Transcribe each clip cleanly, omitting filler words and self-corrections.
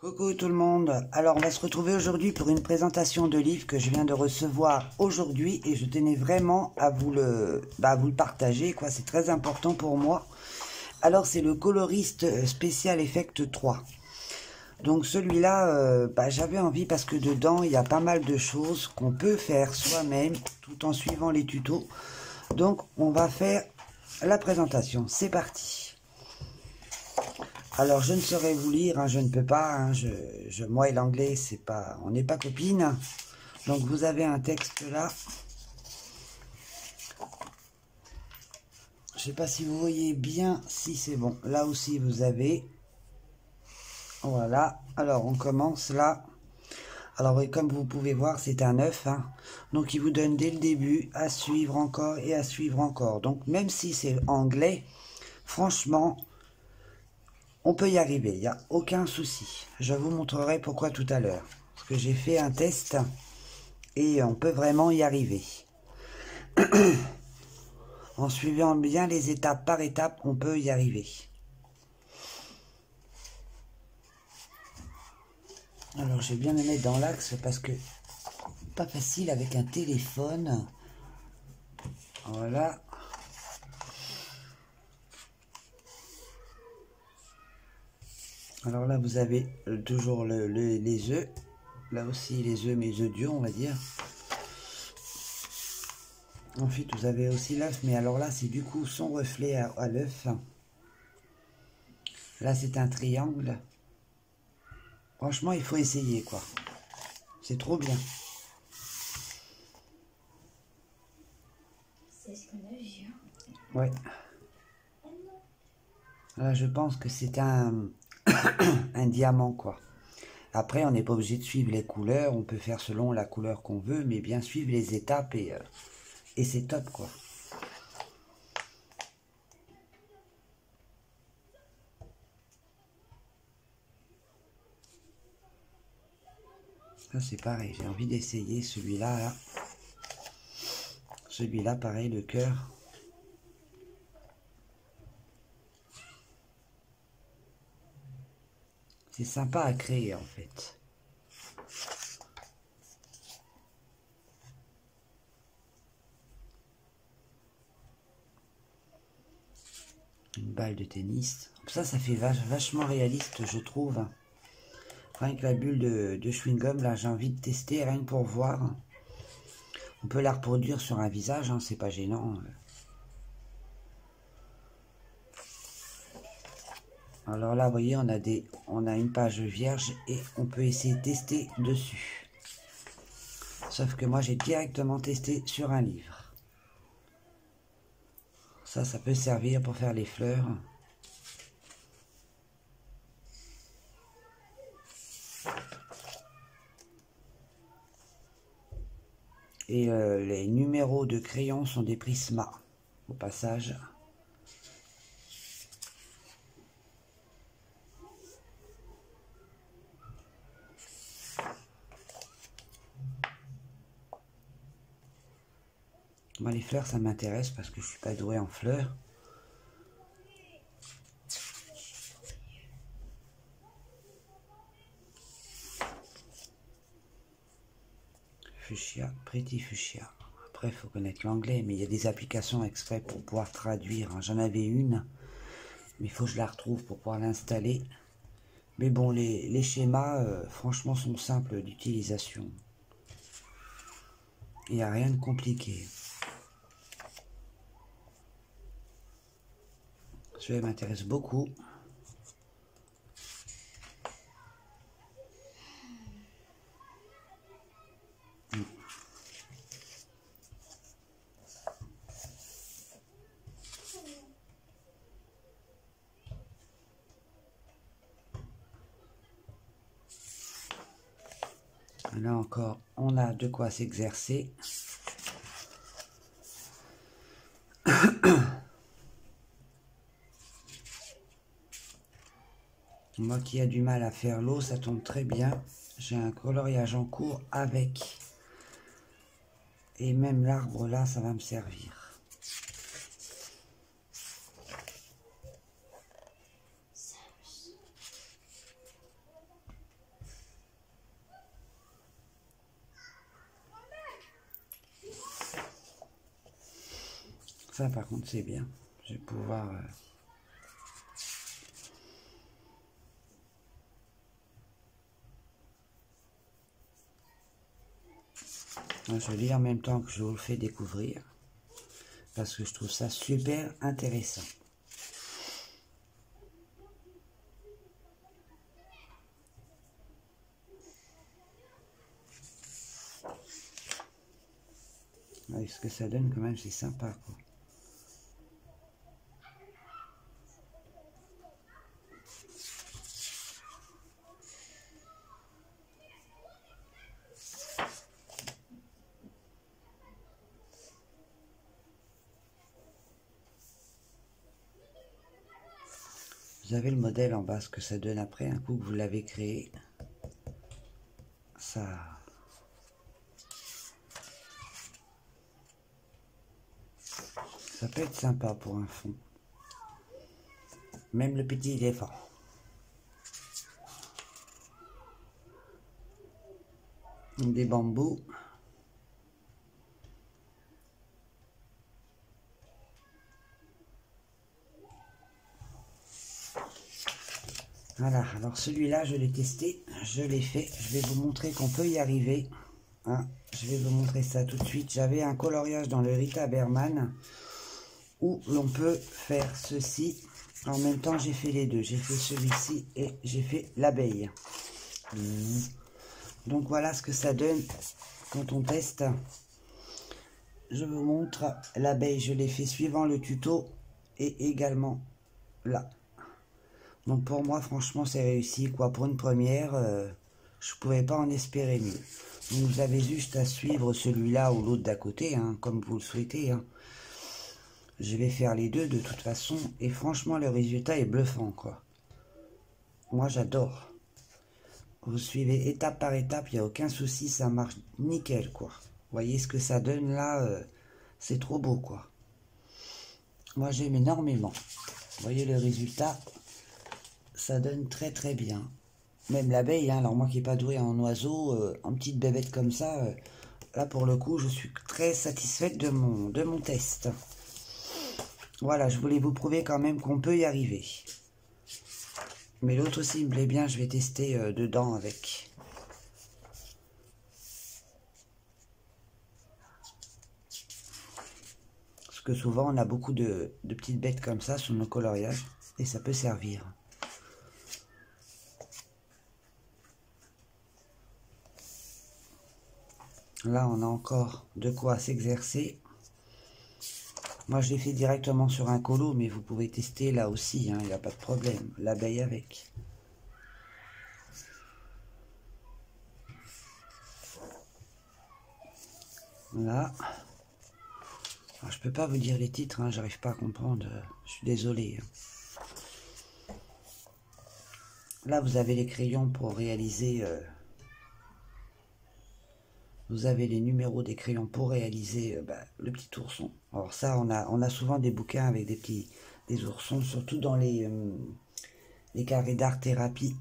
Coucou tout le monde, alors on va se retrouver aujourd'hui pour une présentation de livre que je viens de recevoir aujourd'hui et je tenais vraiment à vous le partager, quoi. C'est très important pour moi. Alors c'est le coloriste spécial Effect 3. Donc celui-là, j'avais envie parce que dedans il y a pas mal de choses qu'on peut faire soi-même tout en suivant les tutos. Donc on va faire la présentation, c'est parti. Alors, je ne saurais vous lire, hein, je ne peux pas, hein, moi et l'anglais, c'est pas, on n'est pas copines. Donc, vous avez un texte là. Je ne sais pas si vous voyez bien, si c'est bon. Là aussi, vous avez. Voilà. Alors, on commence là. Alors, oui, comme vous pouvez voir, c'est un 9. Hein. Donc, il vous donne dès le début à suivre encore et à suivre encore. Donc, même si c'est anglais, franchement, on peut y arriver, il n'y a aucun souci. Je vous montrerai pourquoi tout à l'heure. Parce que j'ai fait un test et on peut vraiment y arriver. En suivant bien les étapes par étape, on peut y arriver. Alors je vais bien me mettre dans l'axe parce que pas facile avec un téléphone. Voilà. Alors là vous avez toujours les œufs. Là aussi les œufs, mes œufs durs on va dire. Ensuite vous avez aussi l'œuf, mais alors là c'est du coup son reflet à l'œuf. Là c'est un triangle. Franchement il faut essayer quoi. C'est trop bien. C'est ce qu'on a vu. Ouais. Là je pense que c'est un un diamant quoi. Après on n'est pas obligé de suivre les couleurs, on peut faire selon la couleur qu'on veut, mais bien suivre les étapes et c'est top quoi. Ça c'est pareil, j'ai envie d'essayer celui-là. Là. Celui-là pareil, le cœur. C'est sympa à créer en fait. Une balle de tennis. Ça fait vachement réaliste je trouve. Rien que la bulle de chewing-gum, là j'ai envie de tester rien que pour voir. On peut la reproduire sur un visage, hein, c'est pas gênant. Alors là, vous voyez, on a une page vierge et on peut essayer de tester dessus. Sauf que moi, j'ai directement testé sur un livre. Ça peut servir pour faire les fleurs. Et les numéros de crayon sont des Prisma, au passage. Moi, les fleurs, ça m'intéresse parce que je suis pas doué en fleurs. Fuchsia, Pretty Fuchsia. Après, il faut connaître l'anglais, mais il y a des applications exprès pour pouvoir traduire. J'en avais une, mais il faut que je la retrouve pour pouvoir l'installer. Mais bon, les schémas, franchement, sont simples d'utilisation. Il n'y a rien de compliqué. Celui-là m'intéresse beaucoup. Là encore, on a de quoi s'exercer. Moi qui a du mal à faire l'eau, ça tombe très bien. J'ai un coloriage en cours avec. Et même l'arbre là, ça va me servir. Ça, par contre, c'est bien. Je vais pouvoir... je lis en même temps que je vous le fais découvrir. Parce que je trouve ça super intéressant. Ouais, ce que ça donne quand même, c'est sympa, quoi. Vous avez le modèle en bas, ce que ça donne après, un coup que vous l'avez créé. Ça peut être sympa pour un fond. Même le petit éléphant. Des bambous. Voilà, alors celui-là, je l'ai testé, je l'ai fait. Je vais vous montrer qu'on peut y arriver. Hein, je vais vous montrer ça tout de suite. J'avais un coloriage dans le Rita Berman où l'on peut faire ceci. En même temps, j'ai fait les deux. J'ai fait celui-ci et j'ai fait l'abeille. Donc voilà ce que ça donne quand on teste. Je vous montre l'abeille. Je l'ai fait suivant le tuto et également là. Donc pour moi, franchement, c'est réussi. Quoi, pour une première, je ne pouvais pas en espérer mieux. Donc vous avez juste à suivre celui-là ou l'autre d'à côté, hein, comme vous le souhaitez. Hein. Je vais faire les deux de toute façon. Et franchement, le résultat est bluffant, quoi. Moi, j'adore. Vous suivez étape par étape, il n'y a aucun souci, ça marche nickel, quoi. Vous voyez ce que ça donne là, c'est trop beau, quoi. Moi, j'aime énormément. Vous voyez le résultat, ça donne très très bien. Même l'abeille, hein, alors moi qui n'ai pas doué en oiseau, en petite bébête comme ça, là pour le coup, je suis très satisfaite de mon test. Voilà, je voulais vous prouver quand même qu'on peut y arriver. Mais l'autre aussi il me plaît bien, je vais tester dedans avec. Parce que souvent on a beaucoup de petites bêtes comme ça sur nos coloriages et ça peut servir. Là on a encore de quoi s'exercer. Moi je l'ai fait directement sur un colo, mais vous pouvez tester là aussi, hein, il n'y a pas de problème. L'abeille avec. Là. Alors, je peux pas vous dire les titres, hein, j'arrive pas à comprendre, je suis désolé. Là vous avez les crayons pour réaliser... vous avez les numéros des crayons pour réaliser le petit ourson. Alors ça, on a souvent des bouquins avec des oursons, surtout dans les carrés d'art thérapie.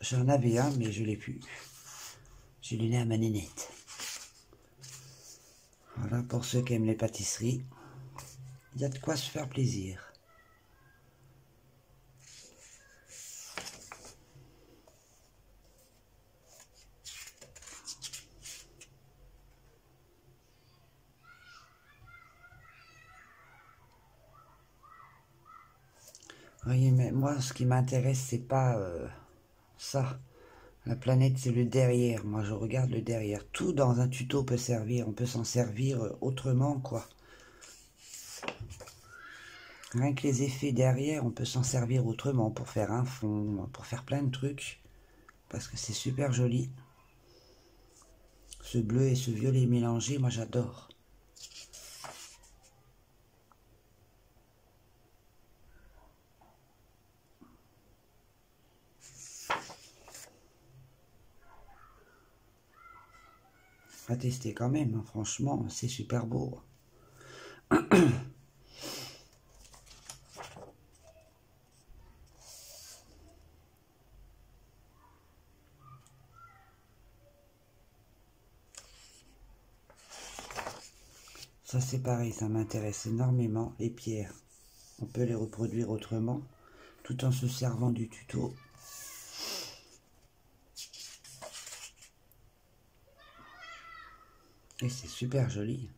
J'en avais un, mais je l'ai plus. J'ai donné à ma nénette. Voilà, pour ceux qui aiment les pâtisseries, il y a de quoi se faire plaisir. Oui, mais moi, ce qui m'intéresse, c'est pas ça. La planète, c'est le derrière. Moi, je regarde le derrière. Tout dans un tuto peut servir. On peut s'en servir autrement, quoi. Rien que les effets derrière, on peut s'en servir autrement pour faire un fond, pour faire plein de trucs. Parce que c'est super joli. Ce bleu et ce violet mélangés, moi, j'adore. À tester quand même, hein. Franchement, c'est super beau. Ça c'est pareil, ça m'intéresse énormément. Les pierres, on peut les reproduire autrement, tout en se servant du tuto. Et c'est super joli.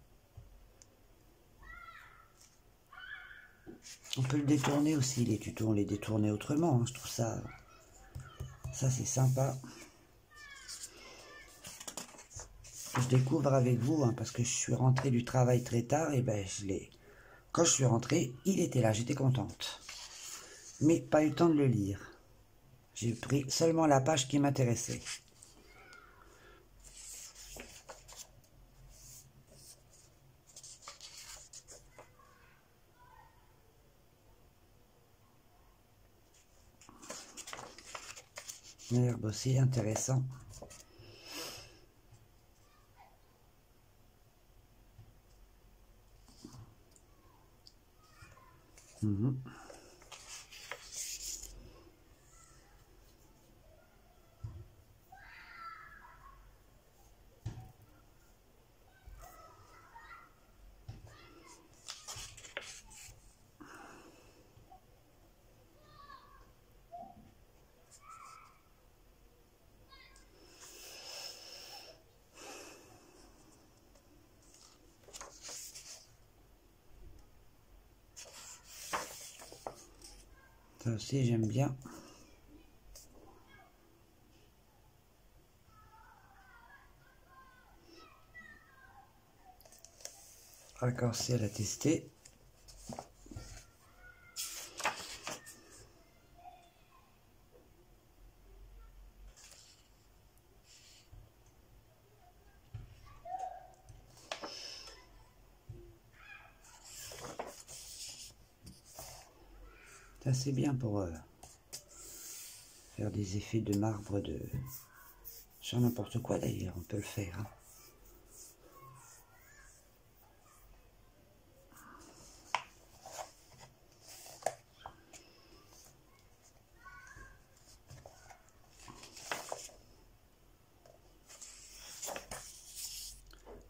On peut le détourner aussi, les tutos, on les détourner autrement. Hein. Je trouve ça c'est sympa. Je découvre avec vous, hein, parce que je suis rentrée du travail très tard, et ben quand je suis rentrée, il était là, j'étais contente. Mais pas eu le temps de le lire. J'ai pris seulement la page qui m'intéressait. L'herbe aussi, intéressant. Ça aussi, j'aime bien. Raccourci à tester. Ça c'est bien pour faire des effets de marbre sur n'importe quoi d'ailleurs, on peut le faire. Hein.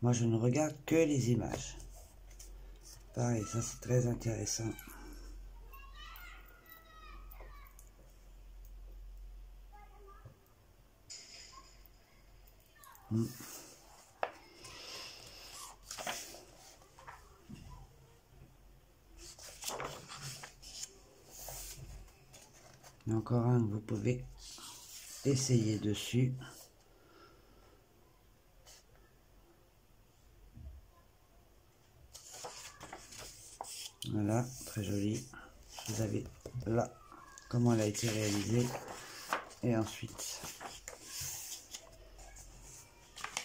Moi je ne regarde que les images. Pareil, ça c'est très intéressant. Il y a encore un que vous pouvez essayer dessus. Voilà, très joli. Vous avez là comment elle a été réalisée. Et ensuite,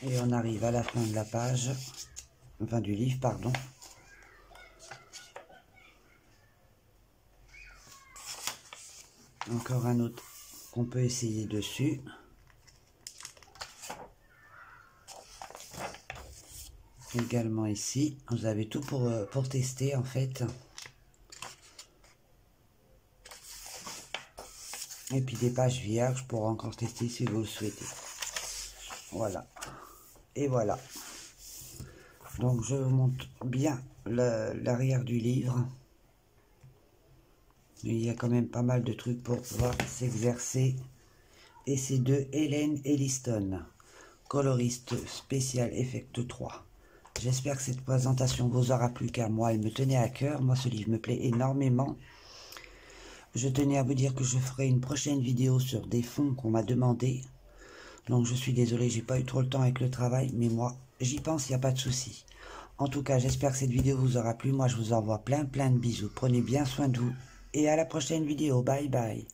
et on arrive à la fin de la page, enfin du livre, pardon. Encore un autre qu'on peut essayer dessus. Également ici, vous avez tout pour tester en fait. Et puis des pages vierges pour encore tester si vous le souhaitez. Voilà. Et voilà. Donc je vous montre bien l'arrière du livre. Il y a quand même pas mal de trucs pour pouvoir s'exercer. Et c'est de Hélène Elliston, coloriste spécial Effect 3. J'espère que cette présentation vous aura plu, car moi elle me tenait à cœur. Moi ce livre me plaît énormément. Je tenais à vous dire que je ferai une prochaine vidéo sur des fonds qu'on m'a demandé. Donc je suis désolé, j'ai pas eu trop le temps avec le travail, mais moi j'y pense, il n'y a pas de souci. En tout cas, j'espère que cette vidéo vous aura plu. Moi je vous envoie plein de bisous. Prenez bien soin de vous et à la prochaine vidéo. Bye bye.